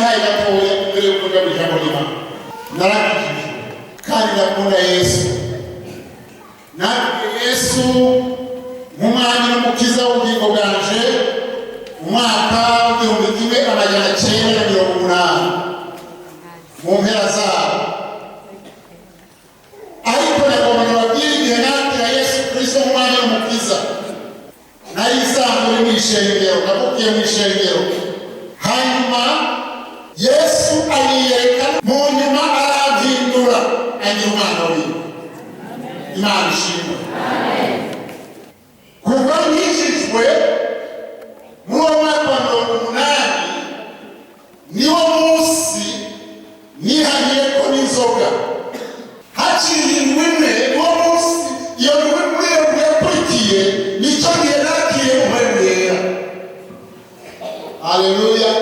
ntaye gatoya mbere yo kuvuga ijambo ry'Imana. Narakijijwe kandi ndakunda Yesu. Nakiriye Yesu nk'umwami n'umukiza w'ubugingo bwanje umwaka w'1980 mu mpera zabo. Ariko nagomba nababwira igihe nakira Yesu Kristo nk'umwami n'umukiza nari isanzwe mu ishengero, navukiye mu ishengero. Hanyuma Yesu anyiyereka, mu nyuma arampindura angira umwana wiwe. Imana ishimwe. Kuva nkijijwe muri uwo mwaka wa 80 niwo munsi nihaniye ko n'inzoga. Haciye indwi imwe niwo munsi iyo ndwi muri iyo ndwi yakurikiye nicyo gihe nakiriye umuhemu yera. Haleluya.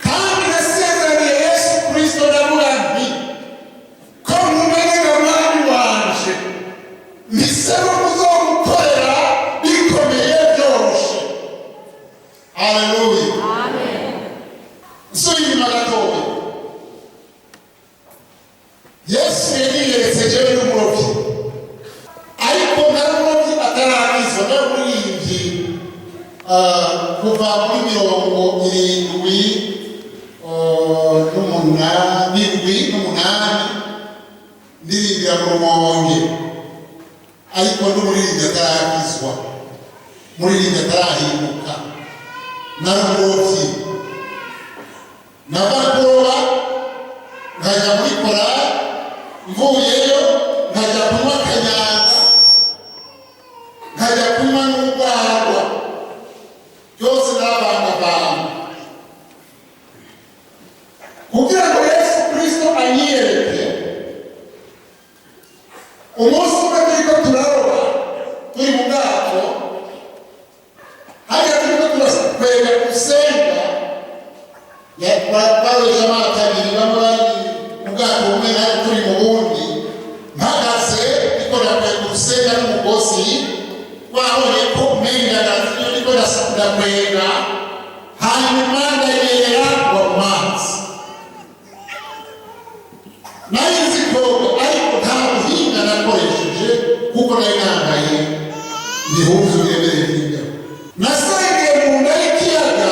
Kandi nasezeraniye Yesu Kristo ndavuga nti ko mumenye umwami wanje mpisemo kuzomukorera bikomeye byoroshye. Haleluya. Nsubira inyuma gatoya. Yesu yiyeretse jewe n'umurobyi, ariko nari umurobyi atarakizwa, nari umuririmbyi kuva muri 78 ndirimbira mu Rumonge, ariko n'umuririmbyi atarakizwa, umuririmbyi atarahinduka. Nari umurobyi nava kuroba nkajya muri korali, mvuyeyo nkajya kunywa kanyanga, nkajya kunywa n'urwagwa, byose narabangabanga kugira ngo Yesu Kristo anyiyereke. Umunsi umwe turiko turaroba turi mu bwato, hajya turiko turakwega gusenga, baroje amato abiri, bamwe bari mu bwato bumwe nayo turi mu bundi. Mpagaze ndiko ndakwega urusenga n'umugozi, wabonye ko umenganazi iyo ndiko ndakwega, hanyuma ndayera wa mazi. Nari nzi koga, ariko nta buhinga nakoresheje kuko nari nambaye ibihuzu biremereye by'imbeho. Nasengeye mu nda y'ikiyaga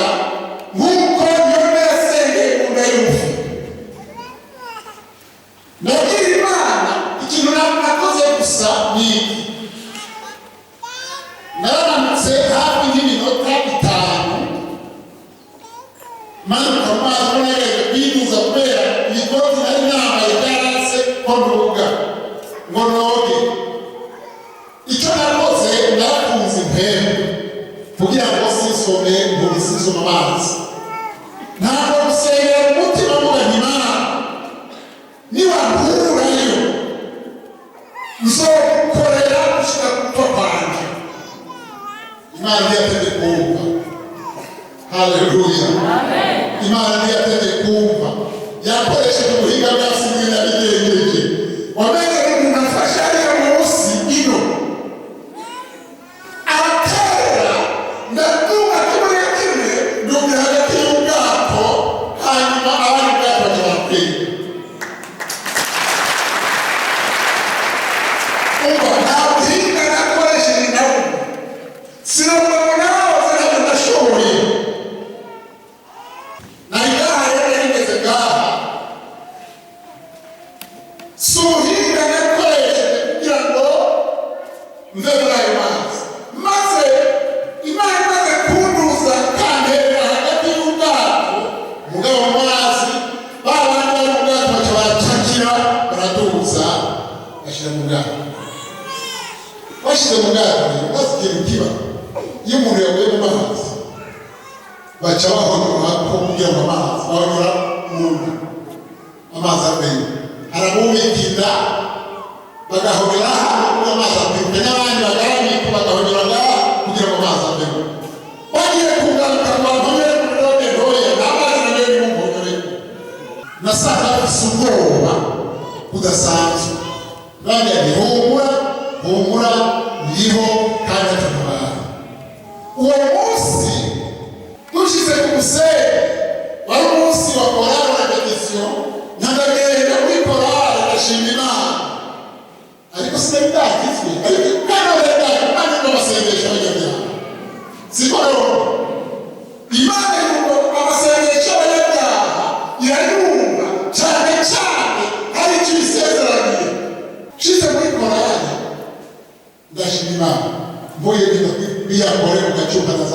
nk'uko Yona yasengeye mu nda y'urufi. Nagira Imana ikintu nakoze gusa ni iki: narananutse hafi nk'iminota 5 manuka mu mazi, ubona rero biduza kubera ibikoti nari nambaye byarase ko nduga ngo noge. Icyo nakoze nakunze impembe kugira ngo sisome ngo sisome amazi. Ntabwo gusengera umutima mvuga nti Imana niwankurayo nzogukorera gushika gupfa kwanje. Imana ntiyateze kumva. Haleluya. Imana ntiyateze kumva. Yakoresheje ubuhinga bwa simuye nabigengeje. Wamenye umuntu afashe ariyo munsi ino aratera, ndaduka kimwe kimwe nduge hagati y'ubwato, hanyuma abandi bwato bakibakwiye. Umva, nta buhinga nakoresheje nawe, sinabona nawe ndashoboye. Nari ngaha rero nigeze ngaha, si ubuhinga nakoresheje kugira ngo mve muri ayo mazi. Maze Imana imaze kunduza kantera hagati y'ubwato, mugabo mu mazi, ba bandi bari mu bwato baca baracakira, baraduza bashyira mu bwato. Bashyize mu bwato maze ikintu kiba, iyo umuntu yaguye mu mazi baca bahonyora ko kugira ngo amazi bahonyora umuntu amazi avemo. Harabubika inda bagahonyora hano amazi avemo, n'abandi bagaramika bagahonyora ngaha kugira ngo amazi avemo. Bagiye kugaruka ngo bahonyore kuri robe ntoya, n'amazi nayo nimuhonyoreko. Nasanze afise ubwoba budasanzwe. Bandi ati humura ndiho kandi atabara. Uwo munsi dushize ku musenyi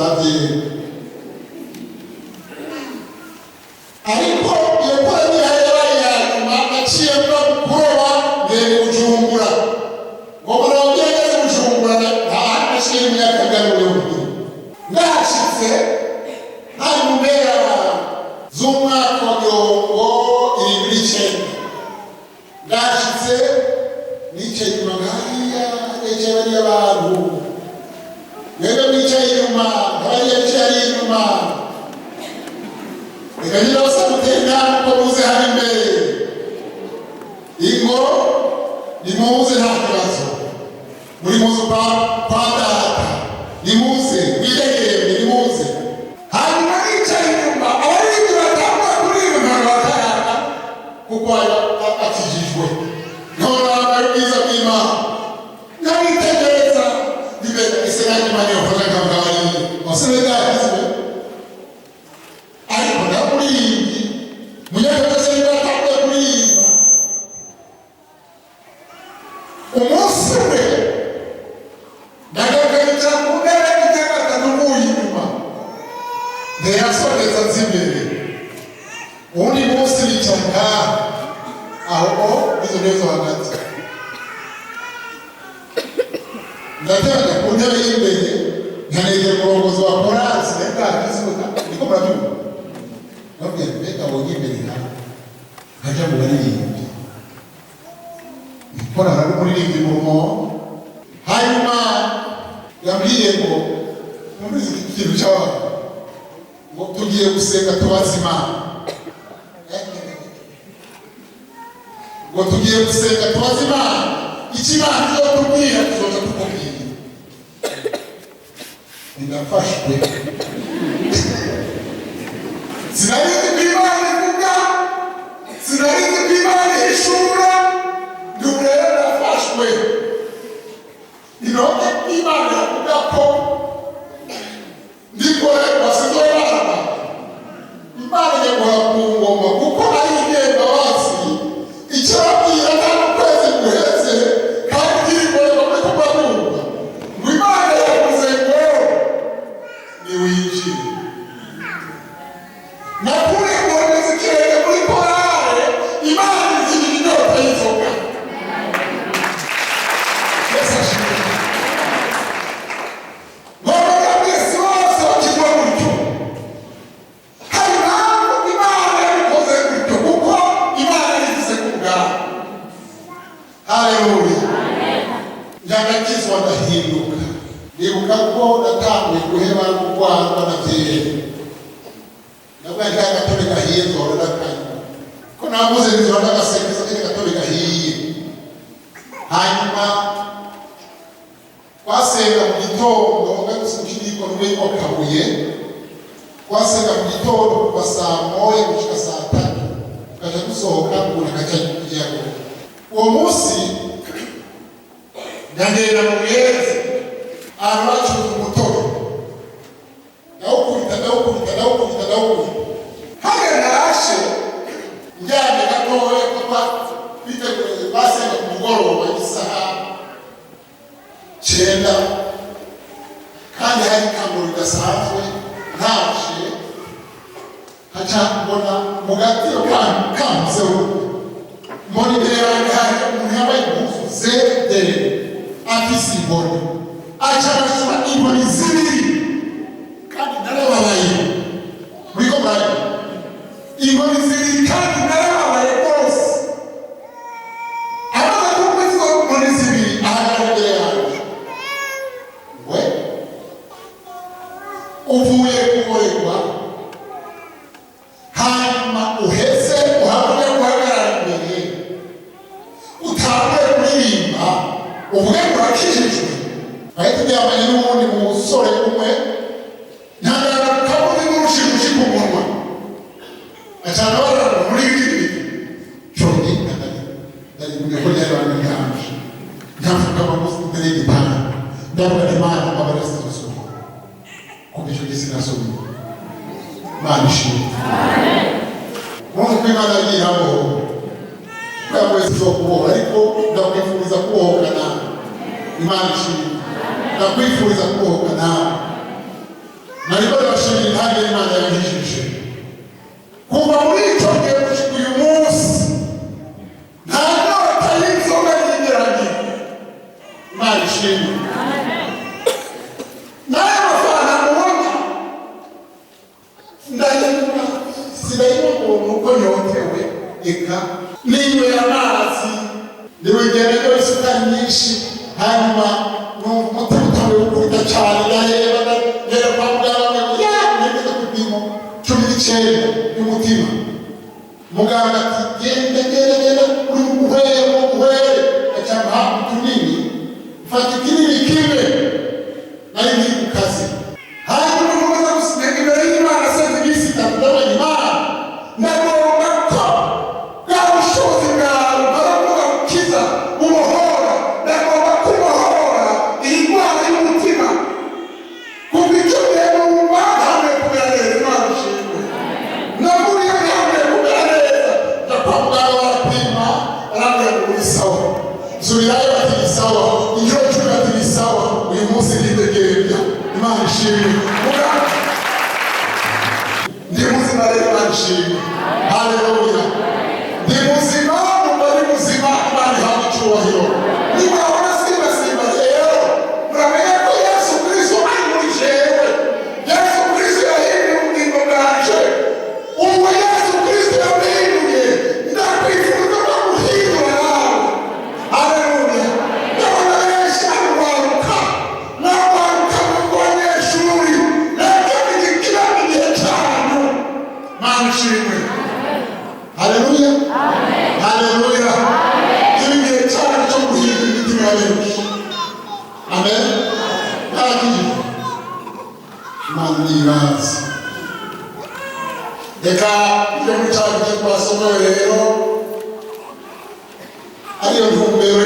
ababyeyi. Ariko iyo korani yabaye ya nyuma naciye mva kuroba ngenda Bujumbura. Ngo murongere Bujumbura nta handi naciye imyakagarure ubugira. Ndashitse hari mu mpera z'umwaka wa mirongo irindwi n'icyenda. Ndashitse nicaye inyuma nkariya nicaye bariya bantu. Mwebwe mwicaye inyuma abariya bicaye inyuma. Reka nyine basa gutenda kuko muze hari imbere. Ingo nimuze nta kibazo. Muri muze kwa data. Nimuze mwitegere nimuze. Hanyuma nicaye inyuma abarindi batangwa kuri iyo ntara bataraka kuko akijijwe. None bambaye ubwiza bw'Imana. Nabitegereza ndibega isenga Imana yofasha kangabari. Wasebega yakizwe. Ariko ndakuringi munyakazi batangwa kurimba. Umunsi we ndagagarira ku ntebe y'Igatatu inyuma. Ndeyasogeza nzimbere. Ubundi munsi bicaga aho izo nezo hagati. Ndatanga ku ntebe y'imbere nkanegera umurongozi wa korasi ndakizwe niko murabyumva. Nabwiye mbega wo imbere nkaja mu baririmbyi. Ikora hari umuririmbyi mumo. Hanyuma yambwiye ngo muri iki kintu cy'abantu ngo tugiye gusenga tubaza Imana. Ngo tugiye gusenga tubaza Imana. Ikimana cyo tubwira tuzoza tukubwira. Ndafashwe. Sinarizi kw'Imana ivuga. Sinarizi kw'Imana ishura. Ndurera ndafashwe. Iroke Imana yavuga ko ndikorerwa sinzorara. Imana yaguha ku ngoma kuko ari igenda wasi. Icyo abwira kandi ukwezi guheze kandi kirikorerwa muri kubaruka. Ngo Imana yavuze ngo niwinjire. Nakuri mboneza ikirenge muri korale Imana izira inyota y'inzoga. Yesu ashimwe. Ndagakizwa ndahinduka. Ndibuka ko natanguye guheba kurwara na byeri. Nabwo Gatore gahiye zorora kanya. Ko nabuze nzora n'agasekeza Gatore gahiye. Hanyuma kwasenga mu gitondo ngagusikiriko n'ubwo kabuye. Kwasenga mu gitondo kuva saa 1 gushika saa 3. Kaja gusohoka kuna kaja kujya. Uwo munsi ndagenda mu Buyezi abacuruza umutobe. Ndawukubita. Hagera narashe njyane gatoya kuba biteguye basenga ku mugoroba isaha 9 kandi hari kamuri gasanzwe ntaje haca mbona mugati yo kanzeho mbona imbere yanjye umuntu yambaye impuzu zedere afise imboni acarasura imboni zibiri kandi narababaye muriko murabe imboni zibiri kandi narababaye rwose. Amaze kumva izo imboni zibiri ahagarara imbere yanjye. We uvuye kuboregwa hanyuma uheze uhabwe guhagarara imbere utabwe kuririmba uvuge urakijijwe. Bahita byamanye n'ubundi musore umwe ntagara kabuze n'urushimushi ku munwa acana barara muri iki cyoni ndari mu gihe y'abantu nyanje ntavuga abamuzi imbere y'igitanda ndavuga Imana abarasa gusuka kuko icyo gisi nasomye Imana ishimwe. Amen. Mungu kw'Imana yirabo kwamwezi zo kuboha ariko ndakwifuriza kubohoka nawe. Imana ishimwe. Ndakwifuriza kubohoka nawe. nariko ndabashimira intambwe Imana yankijije kuva muri icyo gihe gushika uyu munsi nta nyota y'inzoga yigeranye. Imana ishimwe. Naye amafaranga mubona ndayibona sinayibona uko nyotewe eka ninywera amazi niwegereye isukari nyinshi hanyuma umutima utangiye gukubita cyane ndaheba ngera kwa muganga nageze ku gipimo 19 y'umutima. Muganga ati genda uri muguhere acyamba utunini fata ikinini kimwe nari ndi ku kazi hanyuma mumaze gusenga imbere y'Imana serivisi itandukanye Imana ndagomba ko bwa bushobozi bwawe baravuga gukiza ubohora ndagomba kubohora iyi ndwara y'umutima kuva icyo gihe numva ntambaye kumera neza. Imana ishimwe. Naburiye ntambaye kumera neza njya kwa muganga barapima arambwira ngo uri sawa subirayo ati ni sawa inshuro 10 ati ni sawa uyu munsi ndidegerebya. Imana ishimwe. Ndi muzima rero. Imana ishimwe. Haleluya. Ndi muzima numva ari muzima. Imana ihabwe icyubahiro. Nimurabona simba rero muramenye ko Yesu Kristo ari muri jewe. Yesu Kristo yahinduye ubugingo bwanje. Ubu Yesu Kristo yampinduye ndakwifuza ko guhindura nawe. Haleluya. Ndabona benshi arwaruka n'abaruka mu banyeshuri nabyo bigikira igihe cyane. Imana ishimwe. Haleluya. Haleluya. Igihe cyane cyo guhindura imitima y'abenshi. Amen. Haleluya. Imana nibaze. Reka ibyo mu cyaro cyo twasomewe rero ariyo ntumbero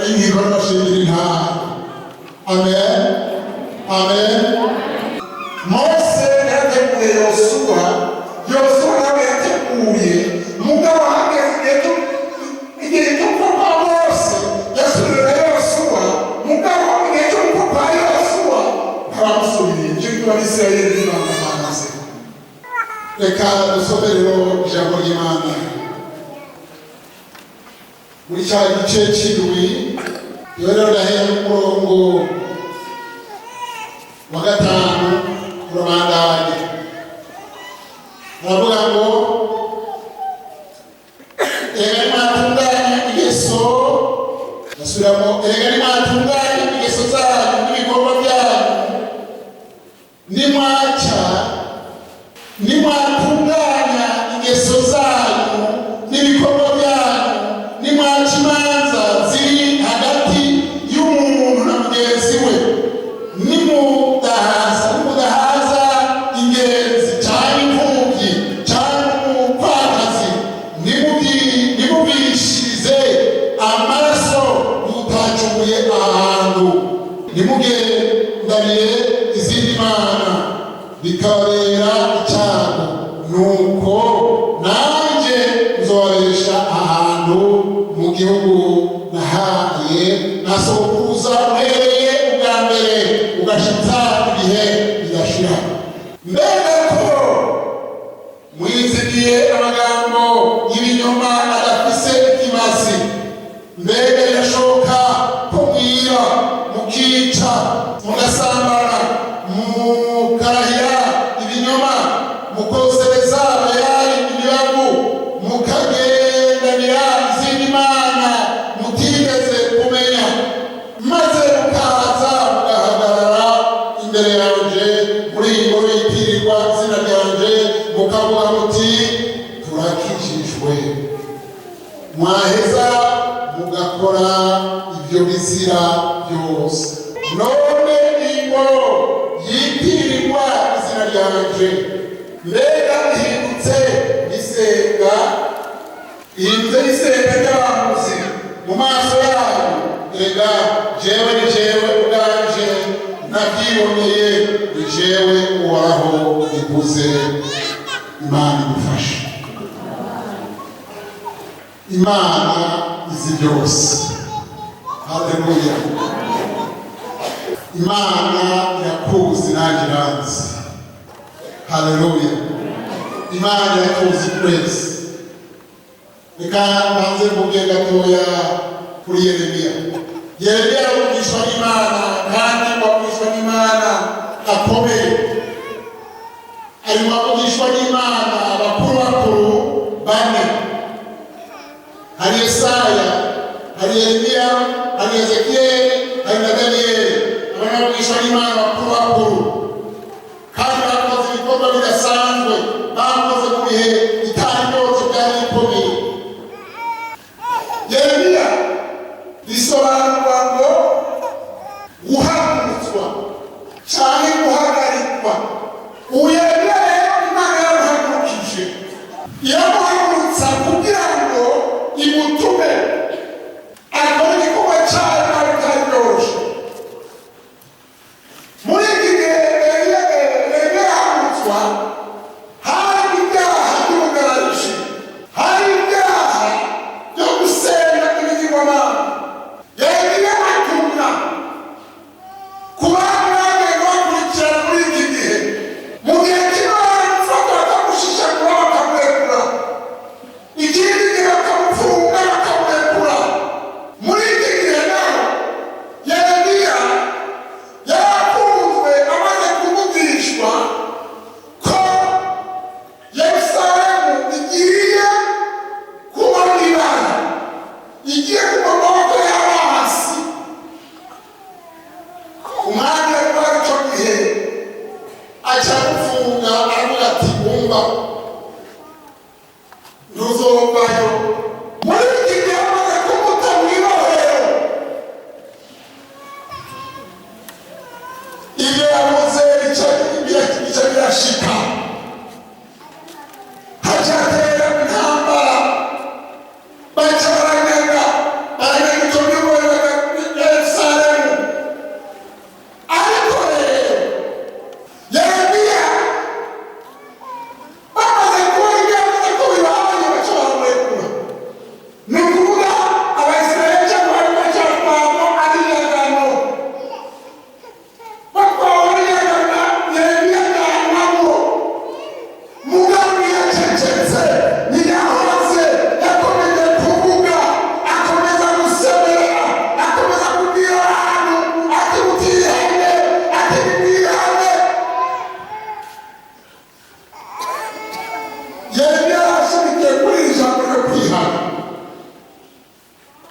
y'ingingo n'abashimira intara. Amen. Amen. Mose yateguye Yosuwa nawe yateguye mugabo hageze igihe cyo kuva Mose yasubira Yosuwa mugabo igihe cyo kuva Yosuwa ntabamusubiriye icyo gituma Isirayeli bamamaze. Reka dusome rero ijambo ry'Imana muri cya gice cy'indwi rero ndahera umurongo wa 5 kurabandanya. Aravuga ngo erega nimwatunganya ingeso basubiramo erega nimwatunganya ingeso zanyu n'ibikorwa byanyu nimwatunganya ingeso zanyu n'ibikorwa byanyu nimwaca imanza ziri hagati y'umuntu na mugenzi we nimudahaza ingenzi cyangwa imfubyi cyangwa umupfakazi nimubishirize amaraso mutacumuye ahantu nimugendanire izindi mana bikababera icyago nuko nanjye nzobaresha ahantu mu gihugu nahaye na sokuruza uhereye ubwa mbere ugashitsa ibihe bidashira. Mbega ko mwizigiye amagambo y'ibinyoma adafise ikimazi. Mbega birashoboka ko mwira mukica mugasambana mukarahira ibinyoma mukosereza abayari imibavu mukagendanira izindi mana mutigeze kumenya maze mukaza mugahagarara imbere yanje muri iyi ngoro yitirirwa izina ryanje mukavuga muti turakijijwe. Mwaheza mugakora ibyo bizira byose. None ingoro yitirirwa izina ryanje mbega ihindutse isenga ry'abamuzi mu maso yayo. Erega jewe ni jewe ubwanje nabyiboneye ni jewe uhoraho ikuze. Imana idufashe. Imana izi byose. Haleluya. Imana irakuzi nanjye iranzi. Haleluya. Imana yatuzi twese. Reka mbanze mvuge gatoya kuri Yeremiya. Yeremiya yavugishwa n'Imana kandi wavugishwa n'Imana akomeye. Ari wavugishwa n'Imana bakuru bane. Hari Yesaya, hari Yeremiya, hari Ezekiyeli, hari na Daniyeli. Abana bavugishwa n'Imana bakuru. Kandi bakoze ibikorwa bidasanzwe, bakoze mu bihe bitari byose byari bikomeye. Yeremiya bisobanurwa ngo guhagurutswa cyane guhagarikwa. Yeremiya rero Imana yamuhagurukije, iramuhagurutsa kugira ngo imutume akore igikorwa cyayo kandi bitari byoroshye. Muri iki gihe Yeremiya yahagurutswa, hari ibyaha by'ubugarariji, hari ibyaha byo gusenga ibigirwamana. Yeremiya atumwa ku bantu bagenda bakurikirana muri iki gihe, mu gihe kimwe baramufata bakamushishagura bakamurekura, ikindi gihe bakamufunga bakamurekura. Muri iki gihe naho Yeremiya yarakunzwe amaze kumubwishwa ko Yerusalemu igiye kuba ibara, igiye kuba amaboko y'abasi. Umwanya wari icyo gihe aca gufunga aravuga ati umva ntuzovayo. Muri iki gihe amaze kumuta mu ibohero, ibyo yavuze bica birashika. Hacatera intambara, baca baranyaga icyo gihugu Yerusalemu. Ariko rero Yeremiya bamaze kubona ibyo yavuze ko bibaye, baca baramurekura. Ni ukuvuga Abayisiraheli cyangwa bari bacyatwamo ari inyagano. Batwawe n'inyagano, Yeremiya ajyanwamo. Mugabo yacecetse, ntiyahoze, yakomeje kuvuga, akomeza gusemerera, akomeza kubwira abantu ati mutihane, ati nimwihane. Yeremiya yarashimikiye kuri iri jambo ryo kwihana.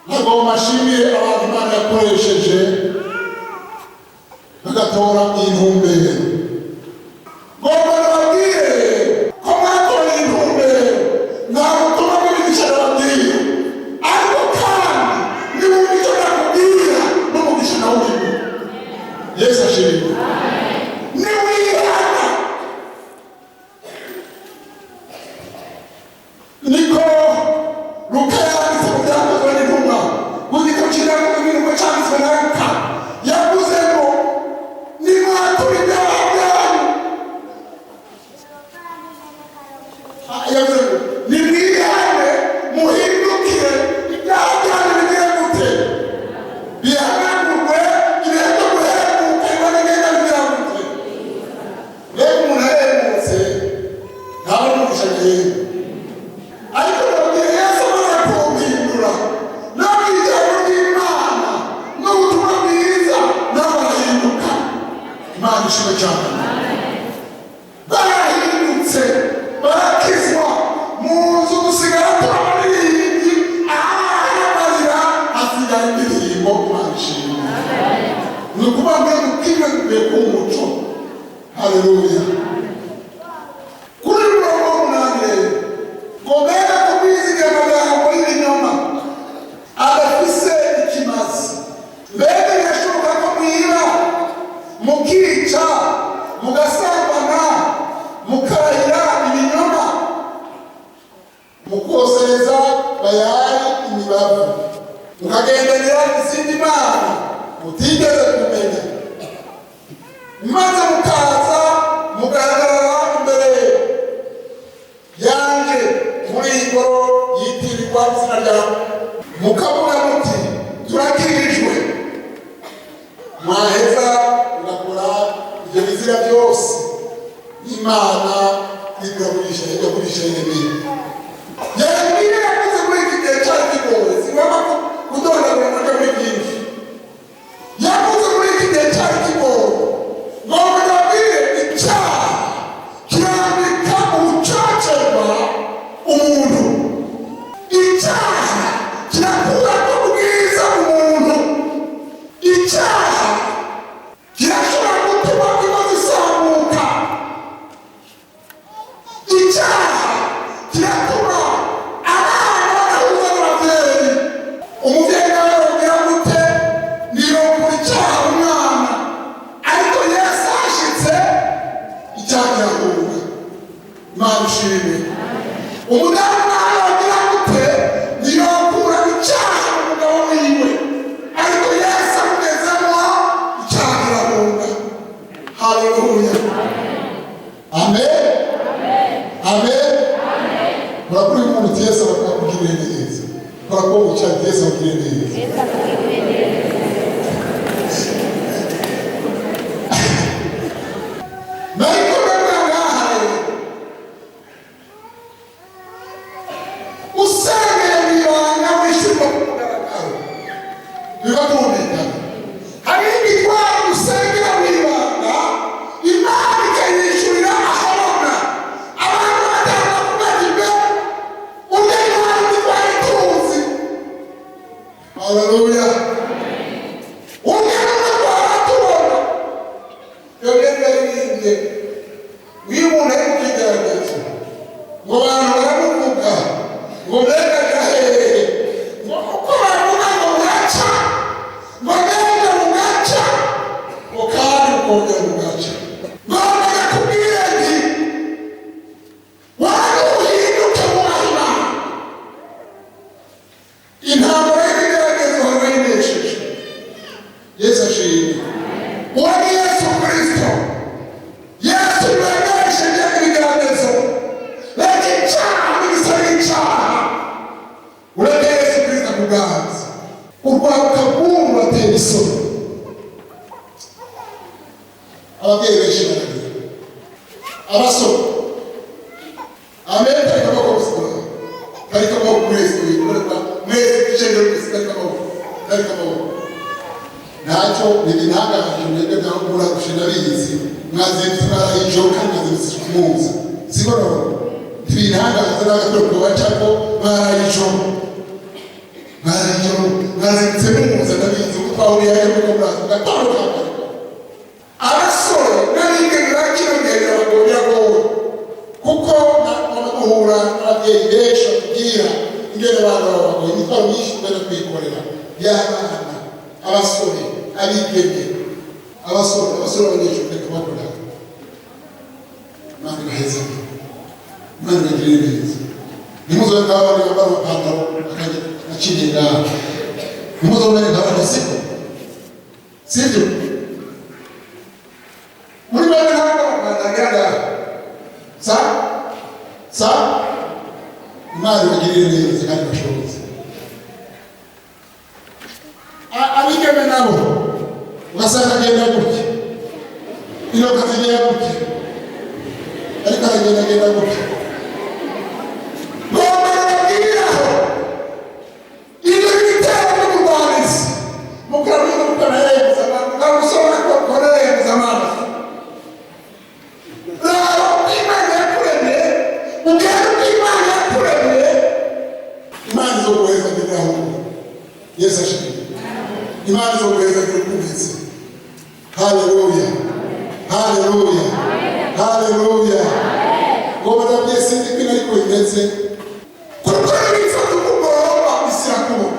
Ntabwo mashimiye abantu Imana yakoresheje bagatora intumbero. Ngomba nababwire ko mwatora intumbero, nta butumwa bw'imigisha nababwira. Ariko kandi niba icyo nakubwira n'umugisha nawe urimo. Yesu ashimwe. Niwihana niko Luka yanditse mu byakozwe n'intumwa, mu gitabo cy'ibyakozwe n'intumwa cyanditswe na Luka, yavuze ngo nimwatura ibyaha byanyu. Yavuze ngo nimwihane muhindukire, ibyaha byanyu bigire gute? Bihanagurwe, ibihe byo guhemuka biba bigenda bigira gute? Rero umuntu ahemutse ntawe n'umugisha agihemba. Ariko nababwiye Yesu amaze kumpindura, nabwiye ijambo ry'Imana n'ubutumwa bwiza, nabo barahinduka. Imana ishimwe cyane. Barahindutse, barakizwa. Mu nzu dusigara turabaririmbyi, ahari amarira hasigara indirimbo. Imana ishimwe. Ni ukuvuga ngo mukimwe kuvuye ku muco. Haleluya. Kuri mirongo umunani rero, ngo mbega kubwiziga amagambo y'ibinyoma adafise ikimazi. Mbega birashoboka ko mwiba, mukica, mugasambana, mukarahira ibinyoma, mukosereza Bayali imibavu, mukagendanira izindi mana mutigeze kumenya, maze mukaza mugahagarara imbere yanjye muri iyi ngoro yitirirwa izina ryawe, mukavuga muti turakirijwe. Mwaheza mugakora ibyo bizira byose, Imana igagurisha Yeremiya. Yeremiya yavuze muri iki gihe cyari kigoye, sinema kudondagura muri byinshi. Yavuze muri iki gihe cyari kigoye ngo mugabire icyaha kirambika ubucacerwa umuntu. Icyaha kirakura ko bwiza umuntu. Icyaha kirashobora gutuma ingo zisamuka. Icyaha kiratuma abana badahuza n'ababyeyi. Umubyeyi nawe yongera gute niyo kuri icyaha umwana, ariko Yesu ashitse icyaha kirahunga. Imana ishimwe. Umudamu nawe yongera gute niyo kura icyaha umugabo wiwe, ariko Yesu amugezemo icyaha kirahunga. Haleluya. Amen. Amen. Urakuri umuntu Yesu akakugirira neza. Urakora ucyaha Yesu akugirira neza. Naiko ngahaye usanga yabiranga wishyurwa ku mugaragaro. Bibatumvikana. Hari imitwaro usengera mu ibanga, Imana ikayishyurira ahabona. Abantu batanga kubagiwe undi Imana itwara ituzi. Haleluya. Undi n'umutwara tubona. Yongera irinde. Wibona ari mu kigeragezo. Ngo abantu baramuvuga. Ngo mbega gahehe. Ngo uko baravuga ngo buraca. Ngo mbega bugaca. Ngo kandi ukongera bugaca. Ngo bakakubwira nti wari uhinduke mu mahina. Intambara y'ibigeragezo wayinesheje. Yesu ashimwe. Uwo ni Yesu Kristo. Yesu yanesheje ibigeragezo. Reka icyaha n'igisa n'icyaha. Ureke Yesu Kristo akuganza. Urwaruka rw'umuntu batera isoni. Ababyeyi benshi baragira. Abasore. Amen. Tarika amaboko gusa. Tarika amaboko mwese wikorerwa. Mwese icengero gusa tarika amaboko. Tarika amaboko. Ntacyo ntibintangaje mwebwe byaho kubura gushinga bizi. Mwazindutse mwarayijeho kandi mwazindutse kumuza. Sigororo. Ntibintangaje n'agatoro bacako mwarayijeho. Mwazindutse muza ndabizi uko twahuriye aje muri komurazi mugatoro kambaye. Abasore n'abigeme bakirongera abagore agowe kuko guhura n'ababyeyi benshi bakubwira ingene abana babagoye imitwaro myinshi tugenda kwikorera y'abana. Abasore abigeme abasore abanyeshuri reka bakora. Imana ibaheze. Imana ibagirire neza. Ntimuzobe nk'abana bambara amapantaro akajya aciriye ngaho. Ntimuzobe nk'abana siko sibyo. Muri bane ntabwo bagenda sa Imana ibagirire neza kandi bashoboze. Abigeme nabo ugasanga agenda gutya, intoki zigenda gutya, ariko aragenda gutya. Ngomba babwiraho ibyo bitero by'umurwanizi mukamenya mukanahemeza mukamusoma mukanahemeza amazi. Rero Imana yakuremye ugenda uko Imana yakuremye, Imana izoguheza ng'igahunda. Yesu ashimwe. Imana izoguheza ng'ikubizi. Haleluya. Haleluya. Haleluya. Ngomba ndabwiye sindi kwina ariko imeze kuko ibifata umugoroba isi irakubona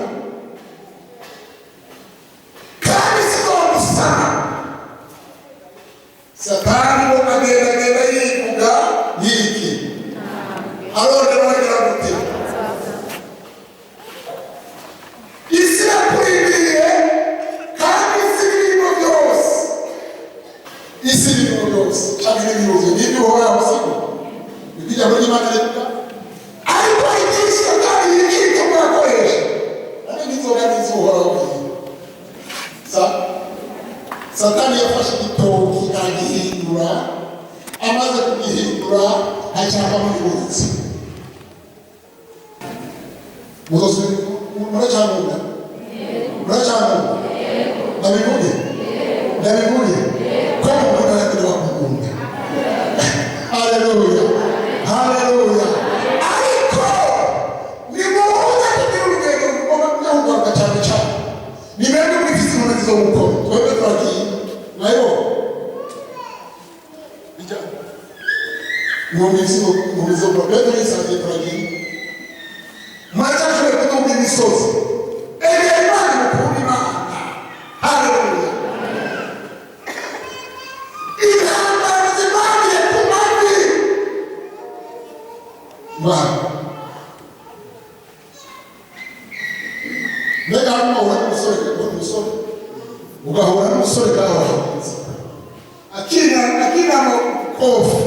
kandi sizogusana. Satani ngo agenda yivuga yiki arondera wagira gute. Isi irakurindiriye kandi isi irimo byose. Isi irimo byose cyangwa n'ibihuzo n'ibyo uhoraho siko bikijya muri Imana reka ariko ibyinshi Satani yikita murakoresha kandi n'inzoga n'izuhoraho. Satani yafashe igitoki agihindura, amaze kugihindura cyangwa muri uzi muzoze muracyanunda nabivuge ko mukunda natwe bakukunda. Haleluya ariko ni muhuza kugira urugendo rw'ugaruka cyane ni mwebwe muri fisi mu zo gukora twebwe turagiye nayo mu mizo Petero yisanze turagiye mwacashobora kuduga imisozi egera Imana mukunda Imana. Haleluya intambara zimangiye ku mavi Wow. Mbega hano uhura n'umusore ugahura n'umusore bwawe akina mu kofu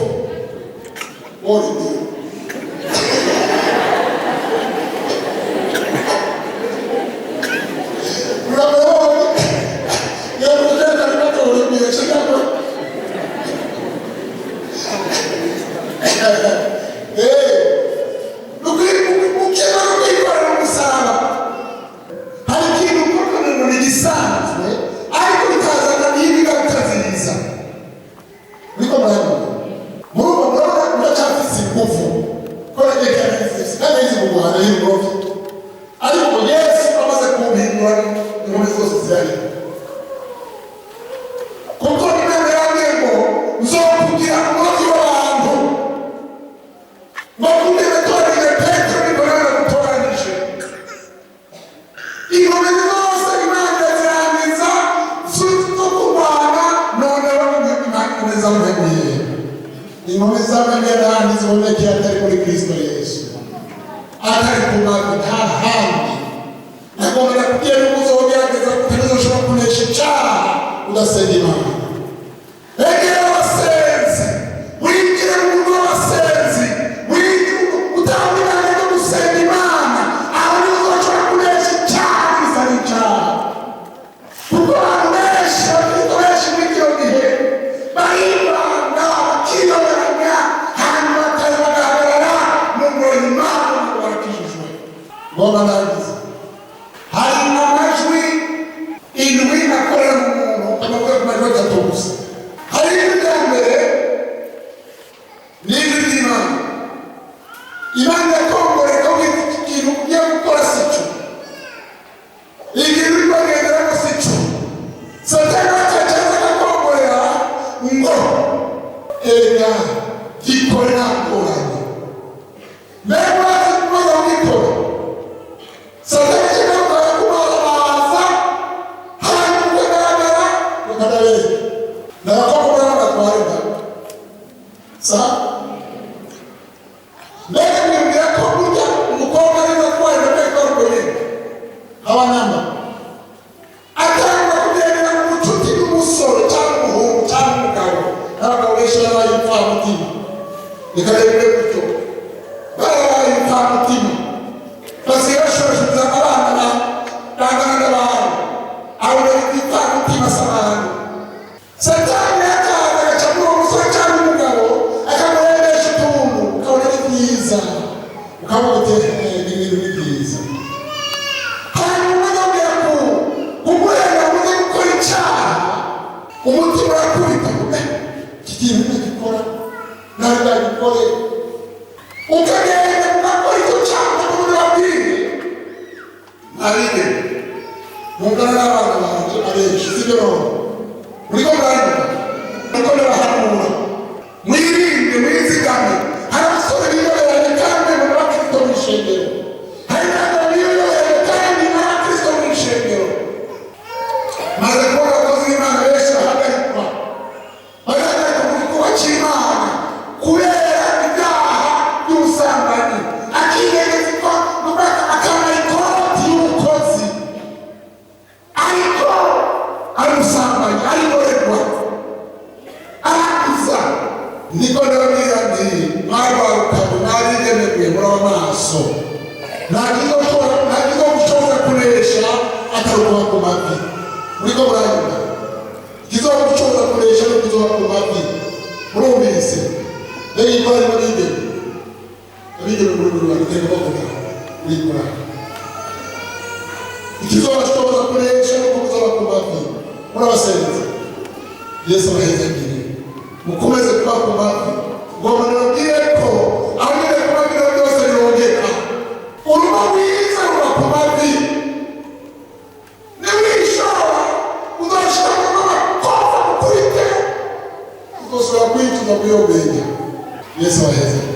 wori diyo Kizo kuchoza kuresha no kuzoa kumavi. Murumvise. Dei bari barinde. mwigeme muri rwanda bakora wikora ikizobashoboza kuresha no kuzoba kumavi murabasenze Yesu ahezagire mukomeze kuba kumavi ngo murabwire ko abire kumavi byose yongeka uruba wiza ruba kumavi nibishora uzashaka n'amakofa mukurike uzosubira kwinjiza kuyobenya Yesu ahezagire